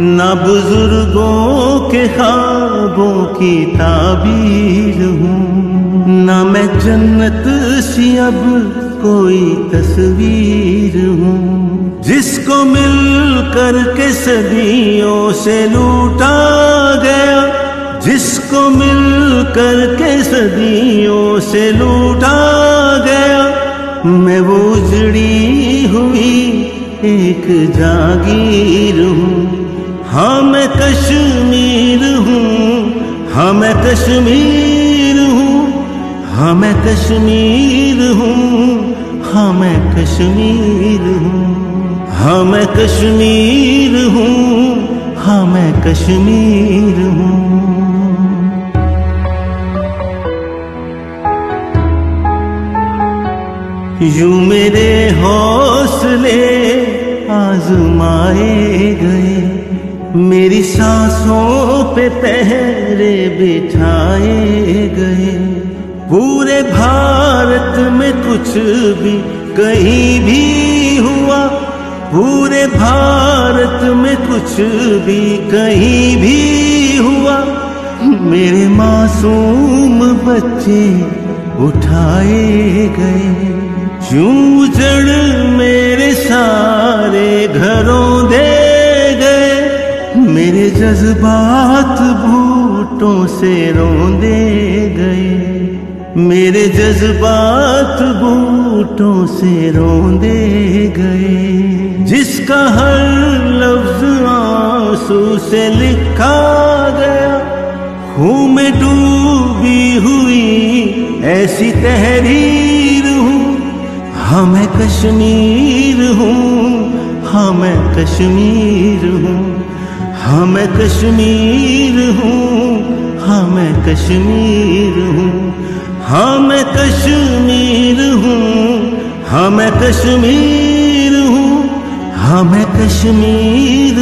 نہ بزرگوں کے خوابوں کی تعبیر ہوں، نہ میں جنت سی اب کوئی تصویر ہوں، جس کو مل کر کے صدیوں سے لوٹا گیا، جس کو مل کر کے صدیوں سے لوٹا گیا، میں وہ اجڑی ہوئی ایک جاگیر ہوں، ہاں میں کشمیر ہوں، ہاں میں کشمیر ہوں، ہاں میں کشمیر ہوں، ہاں میں کشمیر ہوں، ہاں میں کشمیر ہوں، ہاں میں کشمیر ہوں۔ یوں میرے حوصلے آزمائے گئے، میری سانسوں پہ پہرے بٹھائے گئے، پورے بھارت میں کچھ بھی کہیں بھی ہوا، پورے بھارت میں کچھ بھی کہیں بھی ہوا، میرے معصوم بچے اٹھائے گئے، یوں جڑ میرے سارے گھروں دے گئے، میرے جذبات بھوٹوں سے روندے گئے، میرے جذبات بھوٹوں سے روندے گئے، جس کا ہر لفظ آنسو سے لکھا گیا، خون میں ڈوبی ہوئی ایسی تحریر ہوں، ہاں میں کشمیر ہوں، ہاں میں کشمیر ہوں، ہاں میں کشمیر ہوں، ہاں میں کشمیر ہوں، ہاں میں کشمیر ہوں، ہاں میں کشمیر ہوں، ہاں میں کشمیر